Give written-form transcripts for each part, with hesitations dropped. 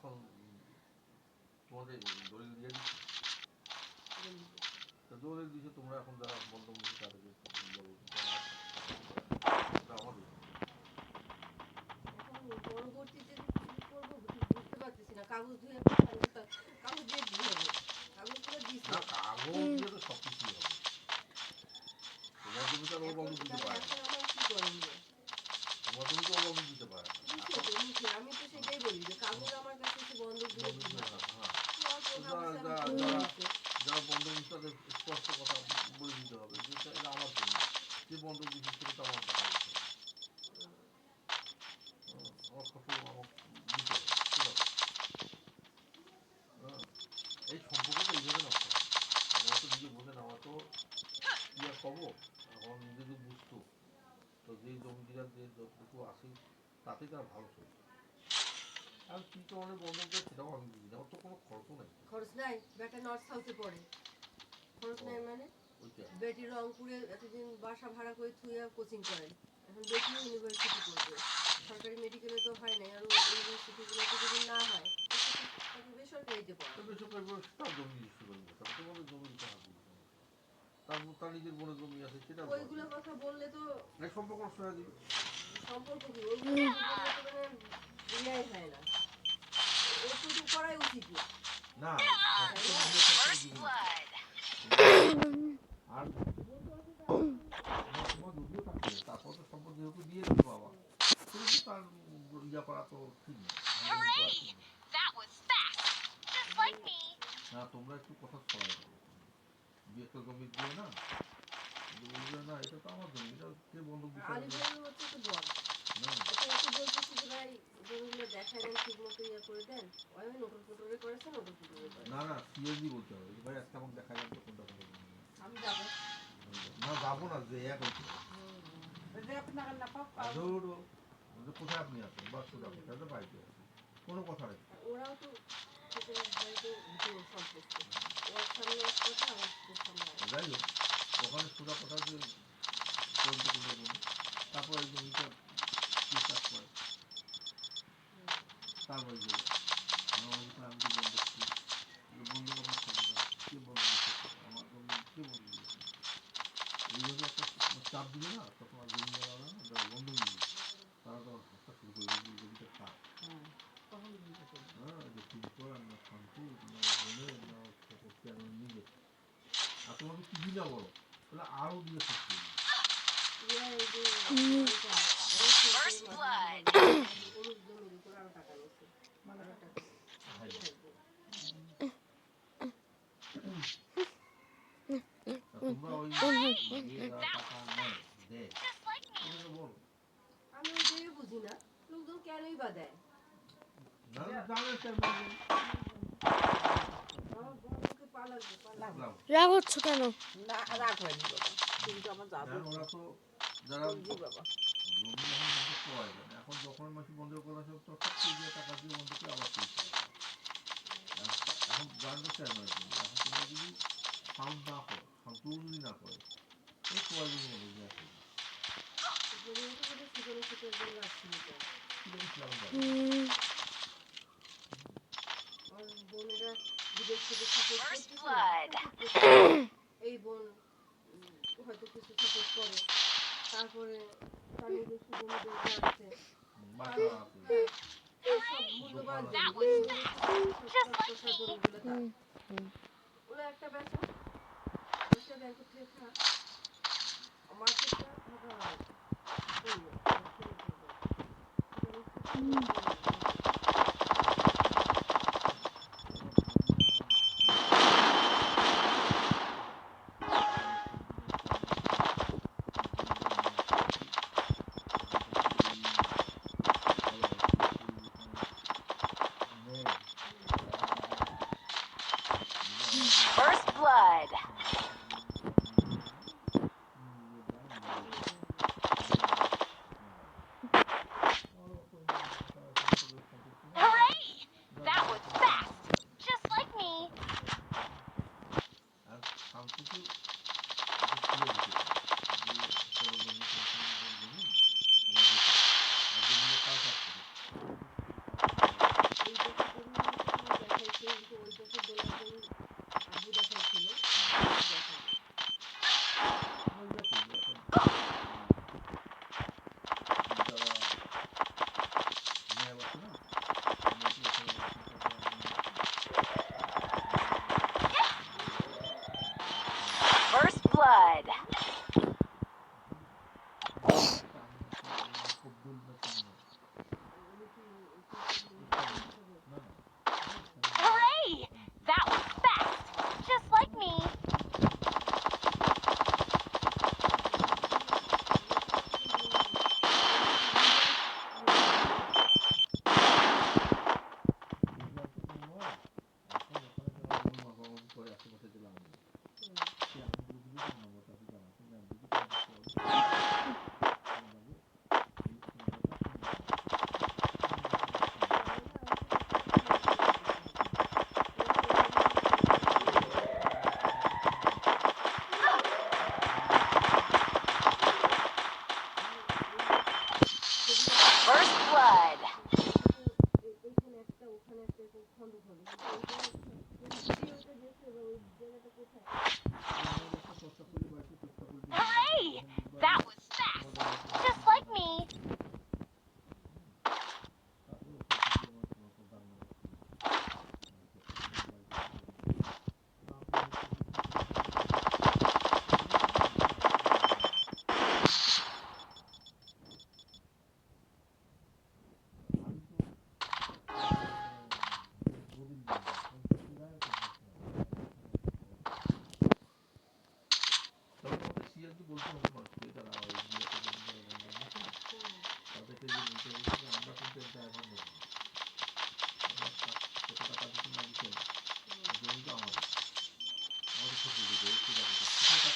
এখন তোমাদের দলিল দিয়ে দিচ্ছে, তো দলিল দিচ্ছে, তোমরা এখন যারা বন্ধ মুখে তাদেরকে বলো আমাদের পরবর্তীতে কি করবো বুঝতে পারতেছি না। কাগজ ধুয়ে কাগজ দিয়ে কি হবে? কাগজগুলো দিচ্ছে না, কাগজ দিয়ে তো সব কিছুই হবে। তোমার জমি তো আর ও বন্ধ দিতে পারে না, আমার কি করণীয়? তোমার জমি তো ও বন্ধ দিতে পারে না। আমি তো সেটাই বলি যে কাগজ আমার কাছে এসে বন্ধক দিলে কি হয়? যারা বন্ধক দিচ্ছে তাদের স্পষ্ট কথা বলে দিতে হবে যে এটা আমার জমি, যে বন্ধক দিচ্ছে সেটা তো আমার টাকা দিতে হবে, আমার ফসল আমার দিতে হবে, ঠিক আছে? এই সম্পর্কটা এইভাবে নষ্ট হয়। আমরা তো নিজে বোঝে না, আমরা তো কি আর কব, আমার নিজে যদি বুঝতো, তো যেই জমিদার যে যতটুকু আসে তাতেই তার ভালো চলছে। আর কি কারণে বন্ধক দেয় সেটাও আমি বুঝি না, ওর তো কোনো খরচও নাই। খরচ নাই, বেটা নর্থ সাউথে পড়ে, খরচ নাই মানে বেটি রংপুরে এতদিন বাসা ভাড়া করে থুইয়া কোচিং করেন, এখন বেটি ইউনিভার্সিটি পড়বে, সরকারি মেডিকেলে তো হয় নাই, আর ইউনিভার্সিটিগুলোতে যদি না হয় তাকে বেসরকারিতে পড়ে, বেসরকারি তার জমি নিজস্ব জমি, তার তোমাদের জমি দিতে হবে, তার নিজের বোনের জমি আছে সেটা ওইগুলো কথা বললে তো এক সম্পর্ক নষ্ট হয়ে যাবে। সম্পর্ক কি ওইগুলো বললে তো মানে রিয়াই হয় না, ওইটুকু করাই উচিত না। না আর যদিও থাকবে তারপর তো সম্পদ যেহেতু দিয়ে দিল বাবা, সেহেতু তার ইয়া করা তো ঠিক না। না তোমরা একটু কথা ছড়াই দাও, দু একটা জমি দিয়ে না, বলবে না এটা তো আমার জমি, এটা কে বন্ধক দিতে হবে না, না না সিরিয়াসলি বলতে হবে ভাই আজকে আমাকে দেখা যাবে কোনটা কোনটা জমি, আমি যাবো না যাবো না যে এক হইতে কোথায় আপনি আছেন বা সুদা কোথায় তো বাড়িতে আছেন, কোনো কথা নেই। ওরাও তো যাই হোক ওখানে সুদা কথা যে চলতে কোনো জমি, তারপর এই জমিটা কি চাষ করে, তারপরে যে আমি তো বন্ধ করছি, বন্ধ করার ক্ষমতা কে বন্ধ দিচ্ছে, আমার জমি কে বন্ধ দিয়েছে, এইভাবে একটা চাপ দিবে না, তখন আর জমিদাররা না যারা বন্ধ নিবে তারা তো হাসা শুরু করে দিবে জমিটা কার, হ্যাঁ যে শিল্পর না শান্তি না বোনের না নিজে, আর তোমাকে কি দিলে বলো তাহলে আরো দিয়ে সত্যি তোমরা ওই টাকা নেয় দেয় বলো, আমি ওইটাই বুঝি না লোকজন কেনই বা দেয়, রাগ হচ্ছে কেন? না রাগ হয়নি বাবা, কিন্তু আমার যাবে ওরা তো যারা এখন যখন মাসি বন্ধ করা সব টাকা দিয়ে বন্ধ করে আবার এখন জানতে চাই না, এখন তোমরা যদি সাউন্ড না করো, সন্তুল যদি না করে এই কোয়ালিটির মধ্যে দিয়ে আসবে বোনেরা বিদেশ থেকে সাপোর্ট এই বোন হয়তো কিছু সাপোর্ট করে, তারপরে তার নিজস্ব বোনদের আছে সব মূল্যবান ওরা একটা ব্যবসা ব্যাংক থেকে আমার ক্ষেত্রে First blood.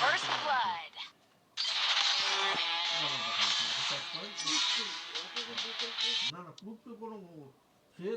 First blood. না না, পুরুষ তো কোনো সে